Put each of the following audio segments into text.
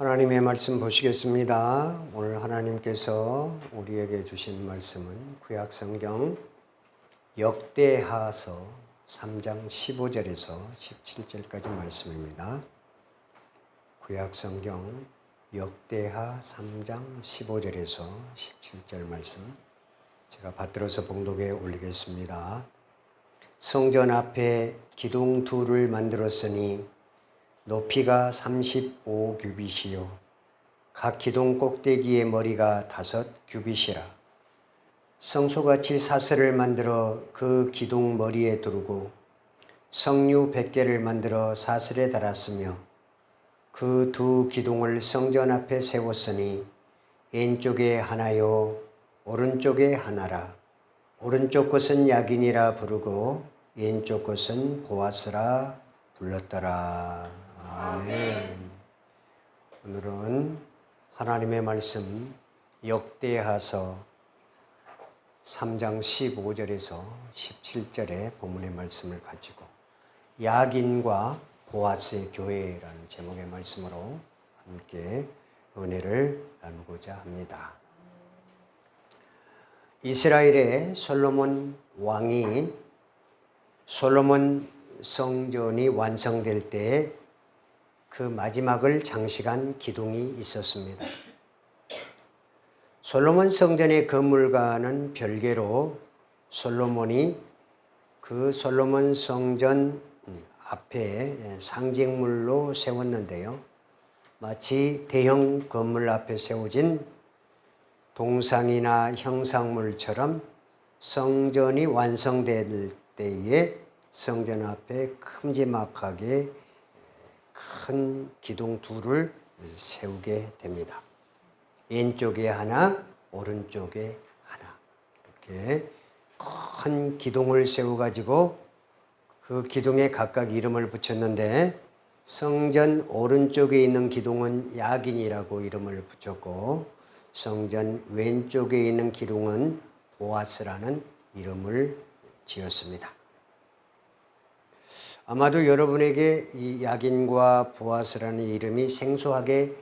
하나님의 말씀 보시겠습니다. 오늘 하나님께서 우리에게 주신 말씀은 구약성경 역대하서 3장 15절에서 17절까지 말씀입니다. 구약성경 역대하 3장 15절에서 17절 말씀 제가 받들어서 봉독에 올리겠습니다. 성전 앞에 기둥 둘을 만들었으니 높이가 35규빗이요 각 기둥 꼭대기의 머리가 5규빗이라. 성소같이 사슬을 만들어 그 기둥 머리에 두르고 성류 100개를 만들어 사슬에 달았으며 그 두 기둥을 성전 앞에 세웠으니 왼쪽에 하나요 오른쪽에 하나라. 오른쪽 것은 야긴이라 부르고 왼쪽 것은 보아스라 불렀더라. 아멘. 오늘은 하나님의 말씀 역대하서 3장 15절에서 17절의 본문의 말씀을 가지고 야긴과 보아스의 교회라는 제목의 말씀으로 함께 은혜를 나누고자 합니다. 이스라엘의 솔로몬 왕이 솔로몬 성전이 완성될 때 그 마지막을 장식한 기둥이 있었습니다. 솔로몬 성전의 건물과는 별개로 솔로몬이 그 솔로몬 성전 앞에 상징물로 세웠는데요. 마치 대형 건물 앞에 세워진 동상이나 형상물처럼 성전이 완성될 때에 성전 앞에 큼지막하게 큰 기둥 둘을 세우게 됩니다. 왼쪽에 하나, 오른쪽에 하나. 이렇게 큰 기둥을 세워가지고 그 기둥에 각각 이름을 붙였는데 성전 오른쪽에 있는 기둥은 야긴이라고 이름을 붙였고 성전 왼쪽에 있는 기둥은 보아스라는 이름을 지었습니다. 아마도 여러분에게 이 야긴과 보아스라는 이름이 생소하게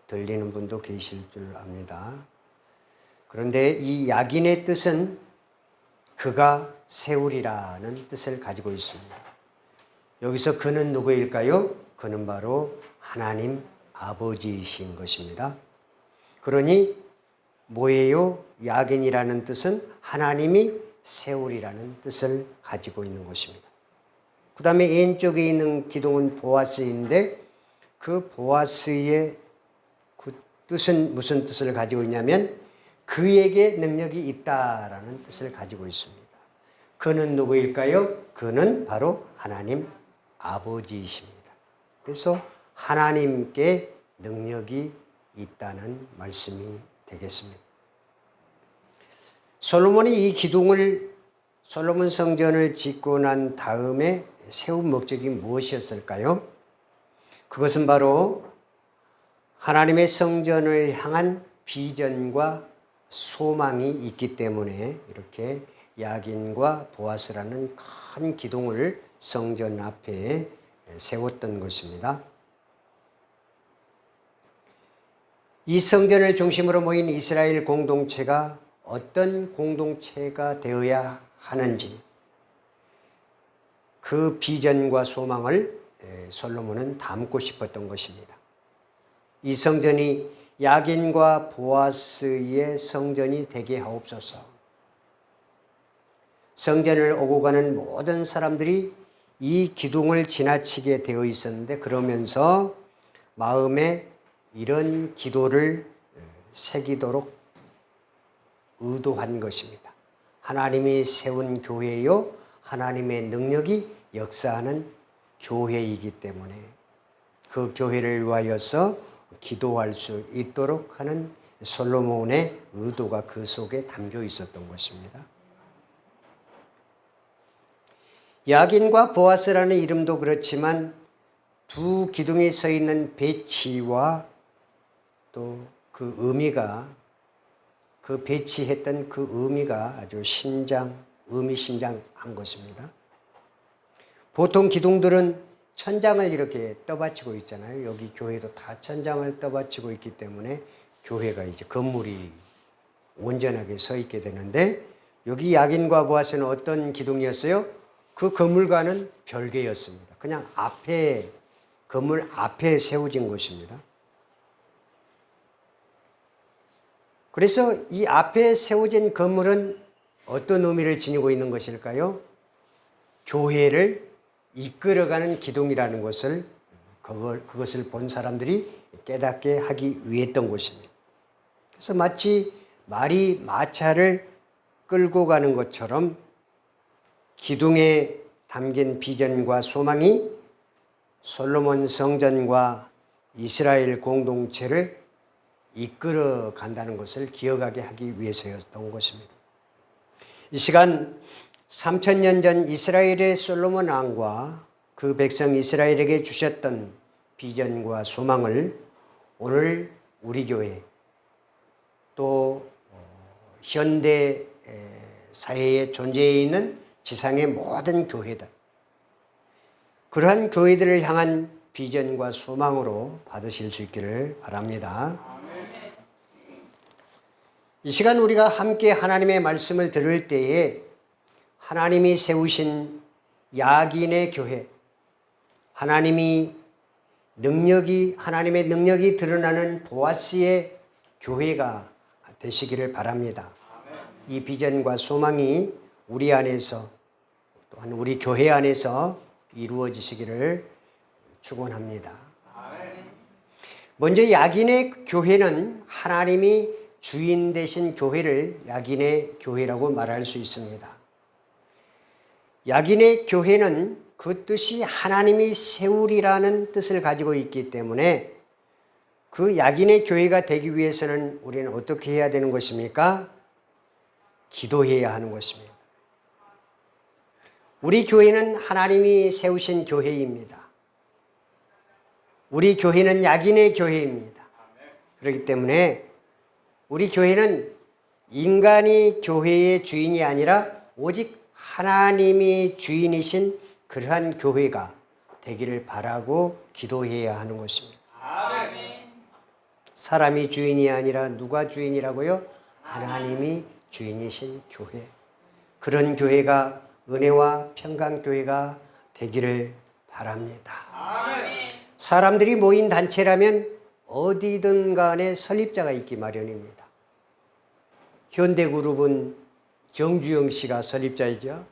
들리는 분도 계실 줄 압니다. 그런데 이 야긴의 뜻은 그가 세우리라는 뜻을 가지고 있습니다. 여기서 그는 누구일까요? 그는 바로 하나님 아버지이신 것입니다. 그러니 뭐예요? 야긴이라는 뜻은 하나님이 세우리라는 뜻을 가지고 있는 것입니다. 그 다음에 왼쪽에 있는 기둥은 보아스인데 그 보아스의 그 뜻은 무슨 뜻을 가지고 있냐면 그에게 능력이 있다라는 뜻을 가지고 있습니다. 그는 누구일까요? 그는 바로 하나님 아버지이십니다. 그래서 하나님께 능력이 있다는 말씀이 되겠습니다. 솔로몬이 이 기둥을 솔로몬 성전을 짓고 난 다음에 세운 목적이 무엇이었을까요? 그것은 바로 하나님의 성전을 향한 비전과 소망이 있기 때문에 이렇게 야긴과 보아스라는 큰 기둥을 성전 앞에 세웠던 것입니다. 이 성전을 중심으로 모인 이스라엘 공동체가 어떤 공동체가 되어야 하는지 그 비전과 소망을 솔로몬은 담고 싶었던 것입니다. 이 성전이 야긴과 보아스의 성전이 되게 하옵소서. 성전을 오고 가는 모든 사람들이 이 기둥을 지나치게 되어 있었는데 그러면서 마음에 이런 기도를 새기도록 의도한 것입니다. 하나님이 세운 교회요 하나님의 능력이 역사하는 교회이기 때문에 그 교회를 위하여서 기도할 수 있도록 하는 솔로몬의 의도가 그 속에 담겨 있었던 것입니다. 야긴과 보아스라는 이름도 그렇지만 두 기둥이 서 있는 배치와 또 그 의미가 그 배치했던 그 의미가 아주 의미심장한 것입니다. 보통 기둥들은 천장을 이렇게 떠받치고 있잖아요. 여기 교회도 다 천장을 떠받치고 있기 때문에 교회가 이제 건물이 온전하게 서 있게 되는데, 여기 야긴과 보아스는 어떤 기둥이었어요? 그 건물과는 별개였습니다. 그냥 앞에, 건물 앞에 세워진 것입니다. 그래서 이 앞에 세워진 건물은 어떤 의미를 지니고 있는 것일까요? 교회를 이끌어가는 기둥이라는 것을, 그것을 본 사람들이 깨닫게 하기 위했던 것입니다. 그래서 마치 말이 마차를 끌고 가는 것처럼 기둥에 담긴 비전과 소망이 솔로몬 성전과 이스라엘 공동체를 이끌어 간다는 것을 기억하게 하기 위해서였던 것입니다. 이 시간 3000년 전 이스라엘의 솔로몬 왕과 그 백성 이스라엘에게 주셨던 비전과 소망을 오늘 우리 교회 또 현대 사회에 존재해 있는 지상의 모든 교회들, 그러한 교회들을 향한 비전과 소망으로 받으실 수 있기를 바랍니다. 이 시간 우리가 함께 하나님의 말씀을 들을 때에 하나님이 세우신 야긴의 교회, 하나님의 능력이 드러나는 보아스의 교회가 되시기를 바랍니다. 이 비전과 소망이 우리 안에서, 또한 우리 교회 안에서 이루어지시기를 축원합니다. 먼저 야긴의 교회는 하나님이 주인 되신 교회를 야긴의 교회라고 말할 수 있습니다. 야긴의 교회는 그 뜻이 하나님이 세우리라는 뜻을 가지고 있기 때문에 그 야긴의 교회가 되기 위해서는 우리는 어떻게 해야 되는 것입니까? 기도해야 하는 것입니다. 우리 교회는 하나님이 세우신 교회입니다. 우리 교회는 야긴의 교회입니다. 그렇기 때문에 우리 교회는 인간이 교회의 주인이 아니라 오직 하나님이 주인이신 그러한 교회가 되기를 바라고 기도해야 하는 것입니다. 사람이 주인이 아니라 누가 주인이라고요? 하나님이 주인이신 교회. 그런 교회가 은혜와 평강교회가 되기를 바랍니다. 사람들이 모인 단체라면 어디든 간에 설립자가 있기 마련입니다. 현대그룹은 정주영 씨가 설립자이죠.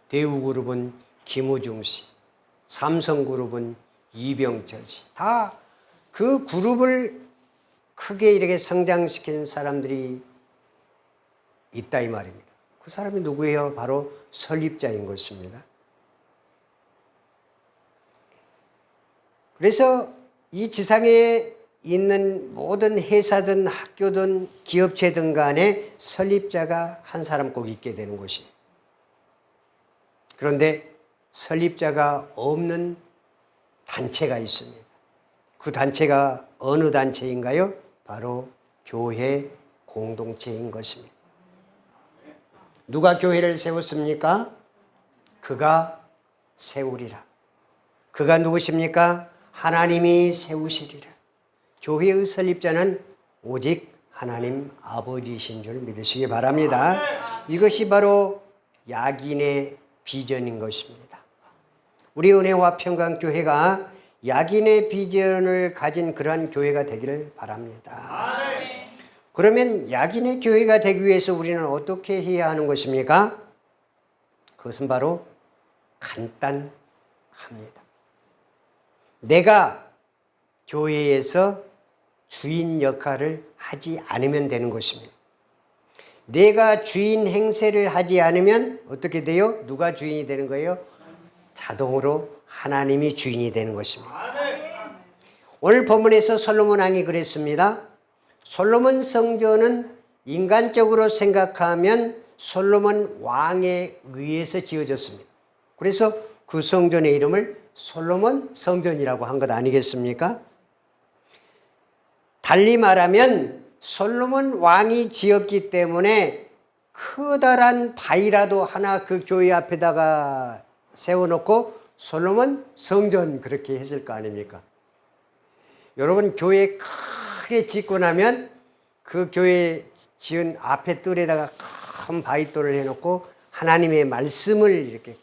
대우그룹은 김우중 씨, 삼성그룹은 이병철 씨. 다 그 그룹을 크게 이렇게 성장시킨 사람들이 있다 이 말입니다. 그 사람이 누구예요? 바로 설립자인 것입니다. 그래서 이 지상에 있는 모든 회사든 학교든 기업체든 간에 설립자가 한 사람 꼭 있게 되는 것이에요. 그런데 설립자가 없는 단체가 있습니다. 그 단체가 어느 단체인가요? 바로 교회 공동체인 것입니다. 누가 교회를 세웠습니까? 그가 세우리라. 그가 누구십니까? 하나님이 세우시리라. 교회의 설립자는 오직 하나님 아버지이신 줄 믿으시기 바랍니다. 이것이 바로 야긴의 비전인 것입니다. 우리 은혜와 평강교회가 야긴의 비전을 가진 그러한 교회가 되기를 바랍니다. 그러면 야긴의 교회가 되기 위해서 우리는 어떻게 해야 하는 것입니까? 그것은 바로 간단합니다. 내가 교회에서 주인 역할을 하지 않으면 되는 것입니다. 내가 주인 행세를 하지 않으면 어떻게 돼요? 누가 주인이 되는 거예요? 자동으로 하나님이 주인이 되는 것입니다. 오늘 본문에서 솔로몬 왕이 그랬습니다. 솔로몬 성전은 인간적으로 생각하면 솔로몬 왕에 의해서 지어졌습니다. 그래서 그 성전의 이름을 솔로몬 성전이라고 한 것 아니겠습니까? 달리 말하면 솔로몬 왕이 지었기 때문에 커다란 바위라도 하나 그 교회 앞에다가 세워놓고 솔로몬 성전 그렇게 했을 거 아닙니까? 여러분 교회 크게 짓고 나면 그 교회 지은 앞에 뜰에다가 큰 바위돌을 해놓고 하나님의 말씀을 이렇게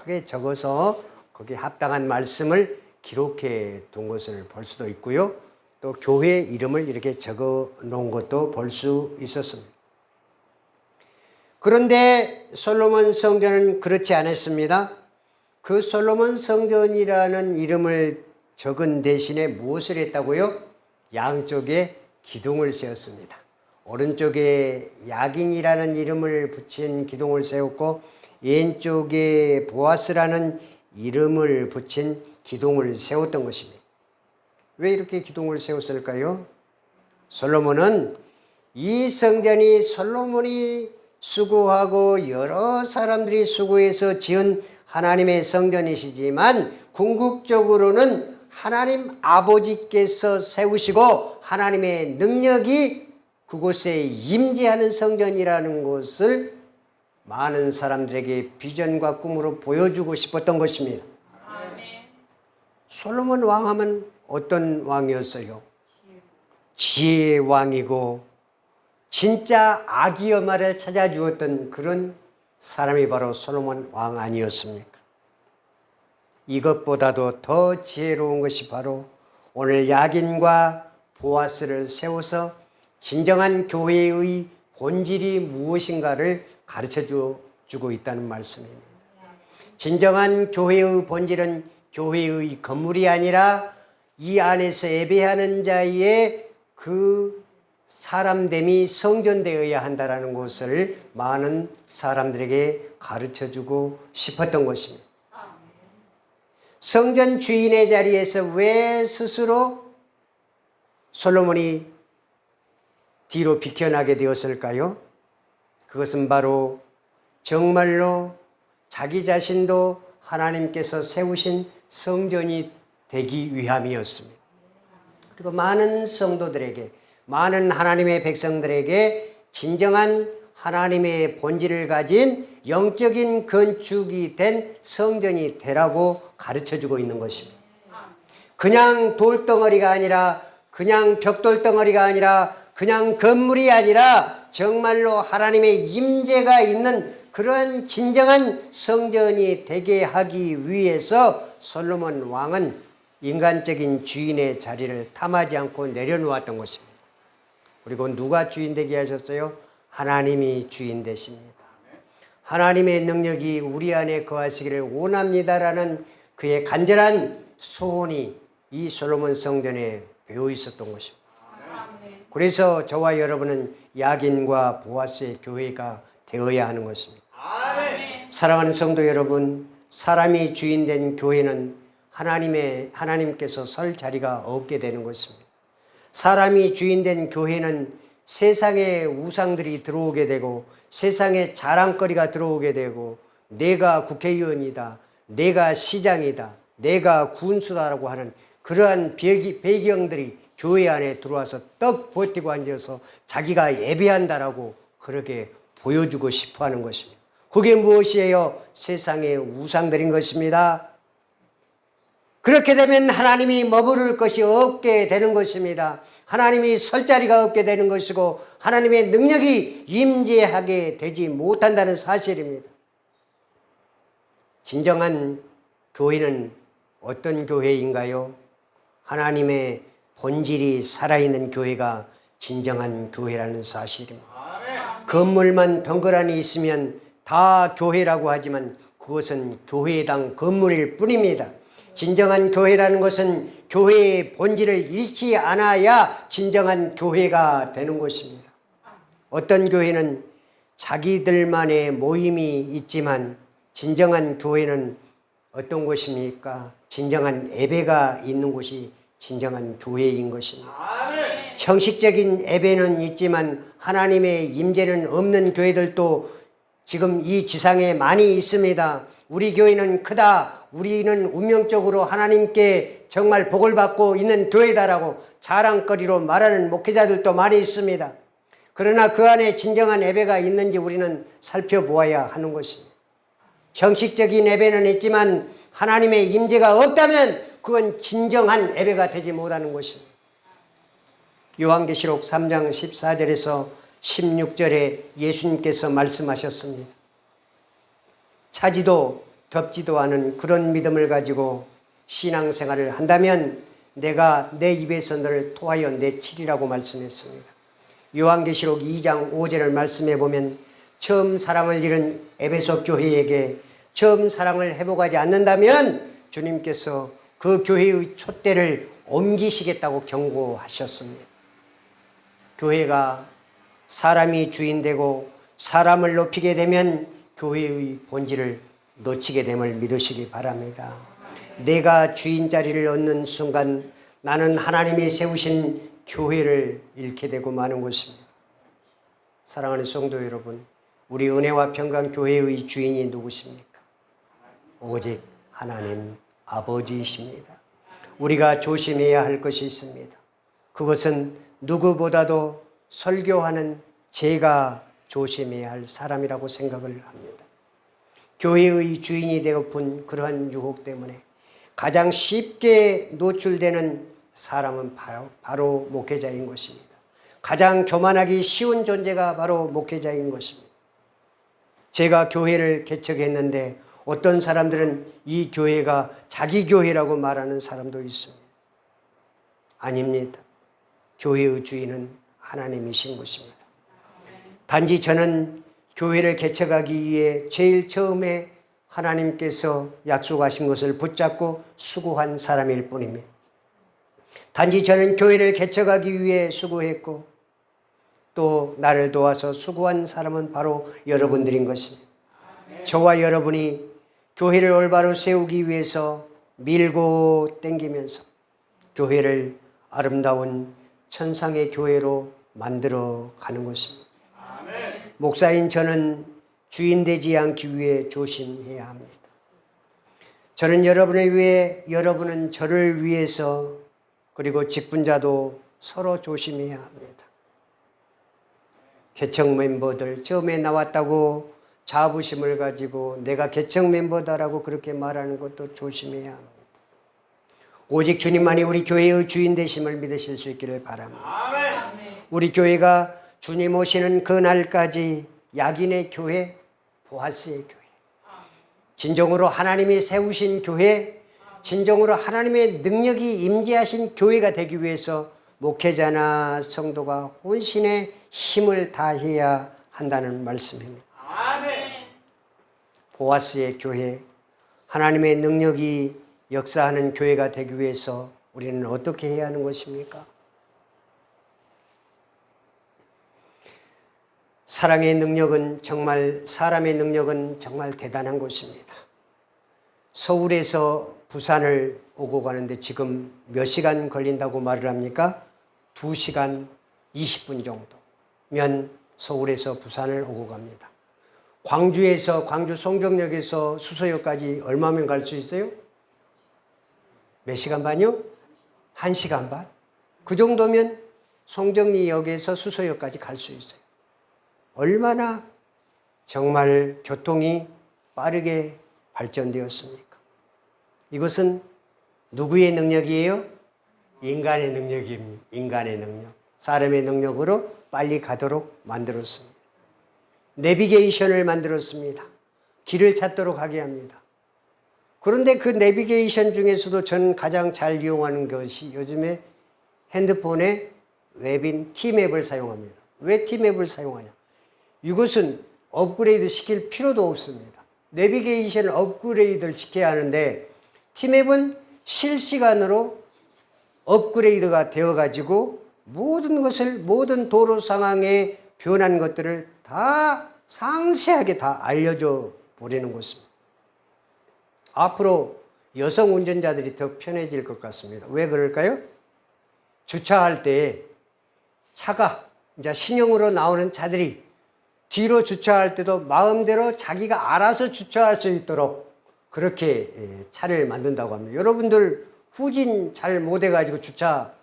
크게 적어서 거기에 합당한 말씀을 기록해 둔 것을 볼 수도 있고요. 또 교회 이름을 이렇게 적어 놓은 것도 볼 수 있었습니다. 그런데 솔로몬 성전은 그렇지 않았습니다. 그 솔로몬 성전이라는 이름을 적은 대신에 무엇을 했다고요? 양쪽에 기둥을 세웠습니다. 오른쪽에 야긴이라는 이름을 붙인 기둥을 세웠고 왼쪽에 보아스라는 이름을 붙인 기둥을 세웠던 것입니다. 왜 이렇게 기둥을 세웠을까요? 솔로몬은 이 성전이 솔로몬이 수고하고 여러 사람들이 수고해서 지은 하나님의 성전이시지만 궁극적으로는 하나님 아버지께서 세우시고 하나님의 능력이 그곳에 임재하는 성전이라는 것을 많은 사람들에게 비전과 꿈으로 보여주고 싶었던 것입니다. 솔로몬 왕하면 어떤 왕이었어요? 지혜의 왕이고 진짜 아기엄마를 찾아주었던 그런 사람이 바로 솔로몬 왕 아니었습니까? 이것보다도 더 지혜로운 것이 바로 오늘 야긴과 보아스를 세워서 진정한 교회의 본질이 무엇인가를 가르쳐 주고 있다는 말씀입니다. 진정한 교회의 본질은 교회의 건물이 아니라 이 안에서 예배하는 자의 그 사람됨이 성전되어야 한다는 것을 많은 사람들에게 가르쳐 주고 싶었던 것입니다. 성전 주인의 자리에서 왜 스스로 솔로몬이 뒤로 비켜나게 되었을까요? 그것은 바로 정말로 자기 자신도 하나님께서 세우신 성전이 되기 위함이었습니다. 그리고 많은 성도들에게, 많은 하나님의 백성들에게 진정한 하나님의 본질을 가진 영적인 건축이 된 성전이 되라고 가르쳐주고 있는 것입니다. 그냥 돌덩어리가 아니라, 그냥 벽돌덩어리가 아니라, 그냥 건물이 아니라 정말로 하나님의 임재가 있는 그런 진정한 성전이 되게 하기 위해서 솔로몬 왕은 인간적인 주인의 자리를 탐하지 않고 내려놓았던 것입니다. 그리고 누가 주인 되게 하셨어요? 하나님이 주인 되십니다. 하나님의 능력이 우리 안에 거하시기를 원합니다라는 그의 간절한 소원이 이 솔로몬 성전에 배어 있었던 것입니다. 그래서 저와 여러분은 야긴과 보아스의 교회가 되어야 하는 것입니다. 사랑하는 성도 여러분, 사람이 주인된 교회는 하나님께서 설 자리가 없게 되는 것입니다. 사람이 주인된 교회는 세상의 우상들이 들어오게 되고 세상의 자랑거리가 들어오게 되고 내가 국회의원이다, 내가 시장이다, 내가 군수다라고 하는 그러한 배경들이 교회 안에 들어와서 떡 버티고 앉아서 자기가 예배한다라고 그렇게 보여주고 싶어 하는 것입니다. 그게 무엇이에요? 세상의 우상들인 것입니다. 그렇게 되면 하나님이 머무를 것이 없게 되는 것입니다. 하나님이 설 자리가 없게 되는 것이고 하나님의 능력이 임재하게 되지 못한다는 사실입니다. 진정한 교회는 어떤 교회인가요? 하나님의 본질이 살아있는 교회가 진정한 교회라는 사실입니다. 건물만 덩그러니 있으면 다 교회라고 하지만 그것은 교회당 건물일 뿐입니다. 진정한 교회라는 것은 교회의 본질을 잃지 않아야 진정한 교회가 되는 것입니다. 어떤 교회는 자기들만의 모임이 있지만 진정한 교회는 어떤 것입니까? 진정한 예배가 있는 곳이 진정한 교회인 것입니다. 형식적인 예배는 있지만 하나님의 임재는 없는 교회들도 지금 이 지상에 많이 있습니다. 우리 교회는 크다, 우리는 운명적으로 하나님께 정말 복을 받고 있는 교회다라고 자랑거리로 말하는 목회자들도 많이 있습니다. 그러나 그 안에 진정한 예배가 있는지 우리는 살펴보아야 하는 것입니다. 형식적인 예배는 있지만 하나님의 임재가 없다면 그건 진정한 예배가 되지 못하는 것입니다. 요한계시록 3장 14절에서 16절에 예수님께서 말씀하셨습니다. 차지도 덥지도 않은 그런 믿음을 가지고 신앙생활을 한다면 내가 내 입에서 너를 토하여 내치리라고 말씀했습니다. 요한계시록 2장 5절을 말씀해 보면 처음 사랑을 잃은 에베소 교회에게 처음 사랑을 회복하지 않는다면 주님께서 그 교회의 촛대를 옮기시겠다고 경고하셨습니다. 교회가 사람이 주인되고 사람을 높이게 되면 교회의 본질을 놓치게 됨을 믿으시기 바랍니다. 내가 주인 자리를 얻는 순간 나는 하나님이 세우신 교회를 잃게 되고 마는 것입니다. 사랑하는 성도 여러분, 우리 은혜와 평강교회의 주인이 누구십니까? 오직 하나님 아버지이십니다. 우리가 조심해야 할 것이 있습니다. 그것은 누구보다도 설교하는 제가 조심해야 할 사람이라고 생각을 합니다. 교회의 주인이 되고픈 그러한 유혹 때문에 가장 쉽게 노출되는 사람은 바로 목회자인 것입니다. 가장 교만하기 쉬운 존재가 바로 목회자인 것입니다. 제가 교회를 개척했는데 어떤 사람들은 이 교회가 자기 교회라고 말하는 사람도 있습니다. 아닙니다. 교회의 주인은 하나님이신 것입니다. 단지 저는 교회를 개척하기 위해 제일 처음에 하나님께서 약속하신 것을 붙잡고 수고한 사람일 뿐입니다. 단지 저는 교회를 개척하기 위해 수고했고 또 나를 도와서 수고한 사람은 바로 여러분들인 것입니다. 저와 여러분이 교회를 올바로 세우기 위해서 밀고 땡기면서 교회를 아름다운 천상의 교회로 만들어 가는 것입니다. 목사인 저는 주인 되지 않기 위해 조심해야 합니다. 저는 여러분을 위해, 여러분은 저를 위해서, 그리고 직분자도 서로 조심해야 합니다. 개척 멤버들 처음에 나왔다고 자부심을 가지고 내가 개척 멤버다라고 그렇게 말하는 것도 조심해야 합니다. 오직 주님만이 우리 교회의 주인 되심을 믿으실 수 있기를 바랍니다. 아멘. 우리 교회가 주님 오시는 그날까지 약인의 교회, 보아스의 교회, 진정으로 하나님이 세우신 교회, 진정으로 하나님의 능력이 임재하신 교회가 되기 위해서 목회자나 성도가 혼신의 힘을 다해야 한다는 말씀입니다. 아멘. 보아스의 교회, 하나님의 능력이 역사하는 교회가 되기 위해서 우리는 어떻게 해야 하는 것입니까? 사랑의 능력은 정말, 사람의 능력은 정말 대단한 것입니다. 서울에서 부산을 오고 가는데 지금 몇 시간 걸린다고 말을 합니까? 2시간 20분 정도면 서울에서 부산을 오고 갑니다. 광주에서, 광주 송정역에서 수서역까지 얼마면 갈 수 있어요? 몇 시간 반이요? 1시간 반? 그 정도면 송정리역에서 수서역까지 갈 수 있어요. 얼마나 정말 교통이 빠르게 발전되었습니까? 이것은 누구의 능력이에요? 인간의 능력입니다. 인간의 능력. 사람의 능력으로 빨리 가도록 만들었습니다. 내비게이션을 만들었습니다. 길을 찾도록 하게 합니다. 그런데 그 내비게이션 중에서도 저는 가장 잘 이용하는 것이 요즘에 핸드폰에 웹인 T맵을 사용합니다. 왜 T맵을 사용하냐? 이것은 업그레이드 시킬 필요도 없습니다. 내비게이션을 업그레이드를 시켜야 하는데 T맵은 실시간으로 업그레이드가 되어가지고 모든 것을, 모든 도로 상황에 변한 것들을 다 상세하게 다 알려줘 버리는 것입니다. 앞으로 여성 운전자들이 더 편해질 것 같습니다. 왜 그럴까요? 주차할 때 차가 이제 신형으로 나오는 차들이 뒤로 주차할 때도 마음대로 자기가 알아서 주차할 수 있도록 그렇게 차를 만든다고 합니다. 여러분들 후진 잘 못해가지고 주차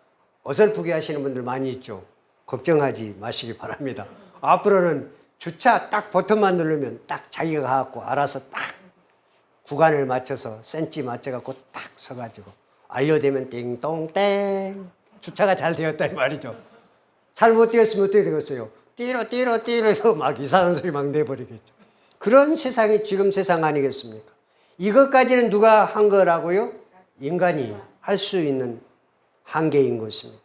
어설프게 하시는 분들 많이 있죠. 걱정하지 마시기 바랍니다. 앞으로는 주차 딱 버튼만 누르면 딱 자기가 가갖고 알아서 딱 구간을 맞춰서 센치 맞춰갖고 딱 서가지고 완료되면 띵동땡 주차가 잘 되었다 이 말이죠. 잘못 되었으면 어떻게 되겠어요? 띠로 해서 막 이상한 소리 막 내버리겠죠. 그런 세상이 지금 세상 아니겠습니까? 이것까지는 누가 한 거라고요? 인간이 할 수 있는 한계인 것입니다.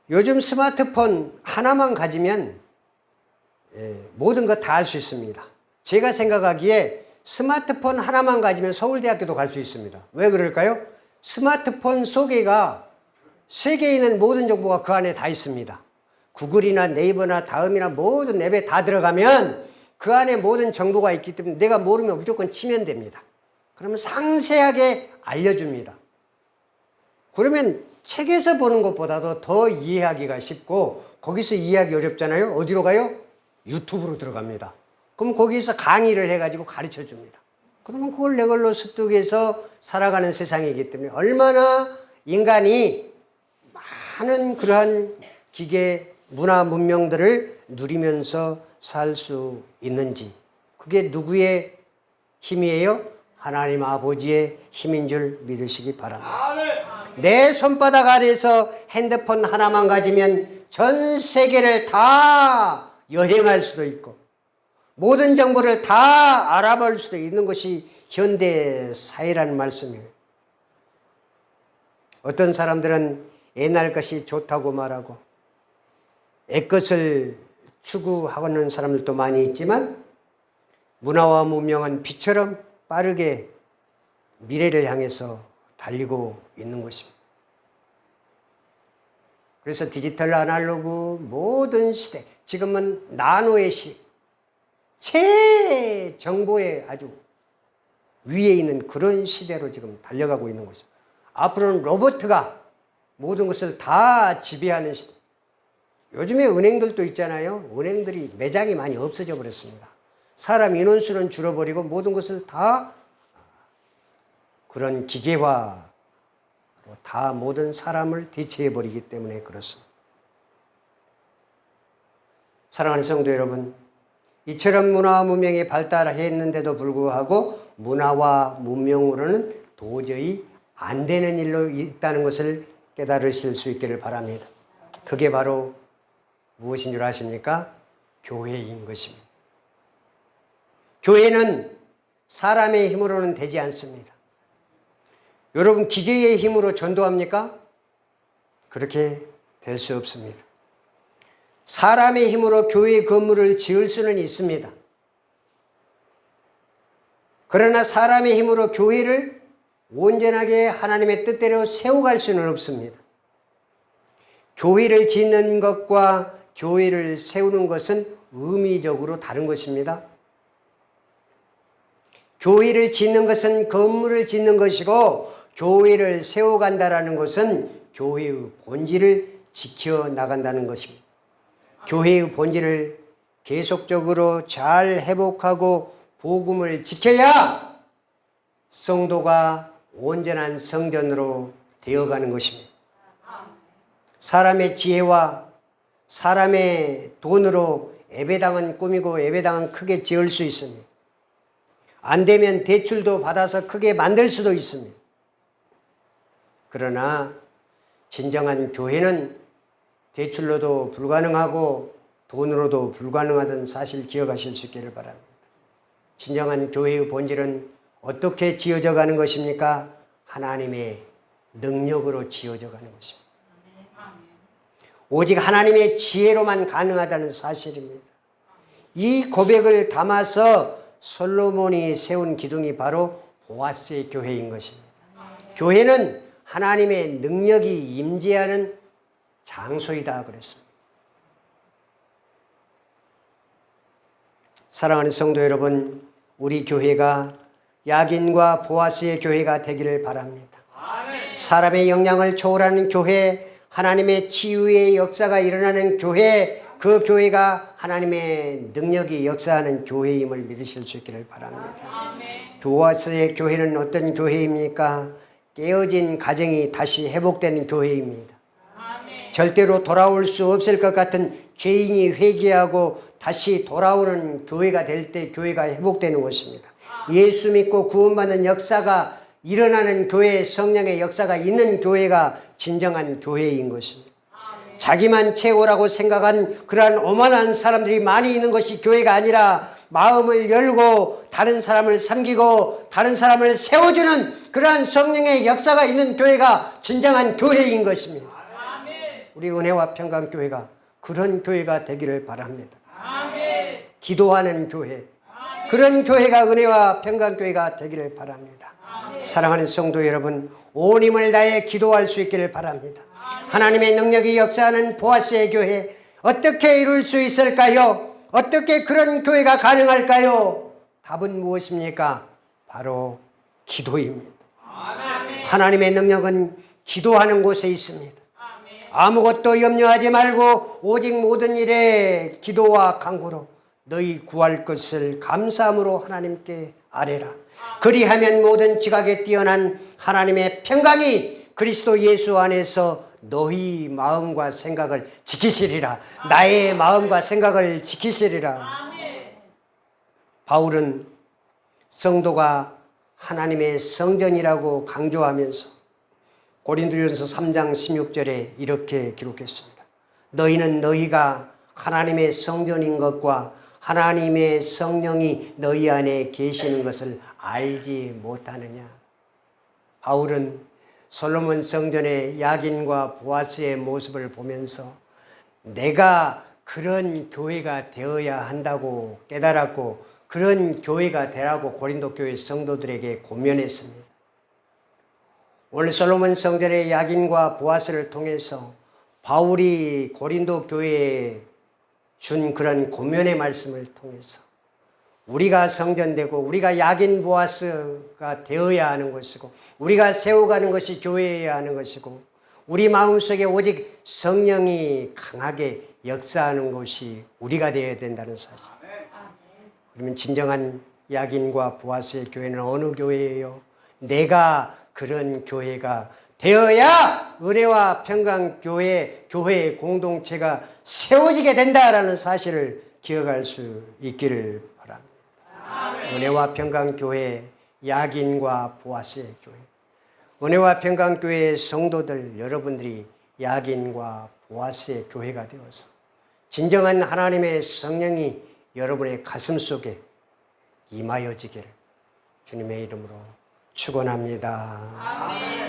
요즘 스마트폰 하나만 가지면 모든 것 다 할 수 있습니다. 제가 생각하기에 스마트폰 하나만 가지면 서울대학교도 갈 수 있습니다. 왜 그럴까요? 스마트폰 속에가 세계에 있는 모든 정보가 그 안에 다 있습니다. 구글이나 네이버나 다음이나 모든 앱에 다 들어가면 그 안에 모든 정보가 있기 때문에 내가 모르면 무조건 치면 됩니다. 그러면 상세하게 알려줍니다. 그러면 책에서 보는 것보다도 더 이해하기가 쉽고 거기서 이해하기 어렵잖아요. 어디로 가요? 유튜브로 들어갑니다. 그럼 거기서 강의를 해가지고 가르쳐 줍니다. 그러면 그걸 내 걸로 습득해서 살아가는 세상이기 때문에 얼마나 인간이 많은 그러한 기계, 문화, 문명들을 누리면서 살 수 있는지, 그게 누구의 힘이에요? 하나님 아버지의 힘인 줄 믿으시기 바랍니다. 내 손바닥 아래에서 핸드폰 하나만 가지면 전 세계를 다 여행할 수도 있고 모든 정보를 다 알아볼 수도 있는 것이 현대 사회라는 말씀이에요. 어떤 사람들은 옛날 것이 좋다고 말하고 옛것을 추구하는 사람들도 많이 있지만 문화와 문명은 빛처럼 빠르게 미래를 향해서 달리고 있는 것입니다. 그래서 디지털 아날로그 모든 시대, 지금은 나노의 시, 최정보의 아주 위에 있는 그런 시대로 지금 달려가고 있는 것입니다. 앞으로는 로봇가 모든 것을 다 지배하는 시대. 요즘에 은행들도 있잖아요. 은행들이 매장이 많이 없어져 버렸습니다. 사람 인원수는 줄어버리고 모든 것을 다 그런 기계화로 다 모든 사람을 대체해버리기 때문에 그렇습니다. 사랑하는 성도 여러분, 이처럼 문화와 문명이 발달했는데도 불구하고 문화와 문명으로는 도저히 안 되는 일로 있다는 것을 깨달으실 수 있기를 바랍니다. 그게 바로 무엇인 줄 아십니까? 교회인 것입니다. 교회는 사람의 힘으로는 되지 않습니다. 여러분, 기계의 힘으로 전도합니까? 그렇게 될 수 없습니다. 사람의 힘으로 교회 건물을 지을 수는 있습니다. 그러나 사람의 힘으로 교회를 온전하게 하나님의 뜻대로 세워갈 수는 없습니다. 교회를 짓는 것과 교회를 세우는 것은 의미적으로 다른 것입니다. 교회를 짓는 것은 건물을 짓는 것이고 교회를 세워간다는 것은 교회의 본질을 지켜나간다는 것입니다. 교회의 본질을 계속적으로 잘 회복하고 복음을 지켜야 성도가 온전한 성전으로 되어가는 것입니다. 사람의 지혜와 사람의 돈으로 예배당은 꾸미고 예배당은 크게 지을 수 있습니다. 안 되면 대출도 받아서 크게 만들 수도 있습니다. 그러나 진정한 교회는 대출로도 불가능하고 돈으로도 불가능하다는 사실 기억하실 수 있기를 바랍니다. 진정한 교회의 본질은 어떻게 지어져 가는 것입니까? 하나님의 능력으로 지어져 가는 것입니다. 오직 하나님의 지혜로만 가능하다는 사실입니다. 이 고백을 담아서 솔로몬이 세운 기둥이 바로 보아스의 교회인 것입니다. 교회는 하나님의 능력이 임재하는 장소이다 그랬습니다. 사랑하는 성도 여러분, 우리 교회가 야긴과 보아스의 교회가 되기를 바랍니다. 사람의 역량을 초월하는 교회, 하나님의 치유의 역사가 일어나는 교회, 그 교회가 하나님의 능력이 역사하는 교회임을 믿으실 수 있기를 바랍니다. 보아스의 교회는 어떤 교회입니까? 깨어진 가정이 다시 회복되는 교회입니다. 절대로 돌아올 수 없을 것 같은 죄인이 회개하고 다시 돌아오는 교회가 될 때 교회가 회복되는 것입니다. 예수 믿고 구원받는 역사가 일어나는 교회, 성령의 역사가 있는 교회가 진정한 교회인 것입니다. 자기만 최고라고 생각한 그러한 오만한 사람들이 많이 있는 것이 교회가 아니라 마음을 열고 다른 사람을 섬기고 다른 사람을 세워주는 그러한 성령의 역사가 있는 교회가 진정한 교회인 것입니다. 우리 은혜와 평강교회가 그런 교회가 되기를 바랍니다. 기도하는 교회, 그런 교회가 은혜와 평강교회가 되기를 바랍니다. 사랑하는 성도 여러분, 온 힘을 다해 기도할 수 있기를 바랍니다. 하나님의 능력이 역사하는 보아스의 교회, 어떻게 이룰 수 있을까요? 어떻게 그런 교회가 가능할까요? 답은 무엇입니까? 바로 기도입니다. 하나님의 능력은 기도하는 곳에 있습니다. 아무것도 염려하지 말고 오직 모든 일에 기도와 간구로 너희 구할 것을 감사함으로 하나님께 아뢰라. 그리하면 모든 지각에 뛰어난 하나님의 평강이 그리스도 예수 안에서 너희 마음과 생각을 지키시리라. 나의 마음과 생각을 지키시리라. 바울은 성도가 하나님의 성전이라고 강조하면서 고린도전서 3장 16절에 이렇게 기록했습니다. 너희는 너희가 하나님의 성전인 것과 하나님의 성령이 너희 안에 계시는 것을 알지 못하느냐. 바울은 솔로몬 성전의 야긴과 보아스의 모습을 보면서 내가 그런 교회가 되어야 한다고 깨달았고 그런 교회가 되라고 고린도 교회 성도들에게 고면했습니다. 오늘 솔로몬 성전의 야긴과 보아스를 통해서 바울이 고린도 교회에 준 그런 고면의 말씀을 통해서 우리가 성전되고 우리가 야긴 보아스가 되어야 하는 것이고 우리가 세워가는 것이 교회여야 하는 것이고 우리 마음속에 오직 성령이 강하게 역사하는 것이 우리가 되어야 된다는 사실. 그러면 진정한 야긴과 보아스의 교회는 어느 교회예요? 내가 그런 교회가 되어야 은혜와 평강교회, 교회의 공동체가 세워지게 된다라는 사실을 기억할 수 있기를 바랍니다. 은혜와 평강교회, 야긴과 보아스의 교회. 은혜와 평강교회의 성도들 여러분들이 야긴과 보아스의 교회가 되어서 진정한 하나님의 성령이 여러분의 가슴 속에 임하여지기를 주님의 이름으로 축원합니다.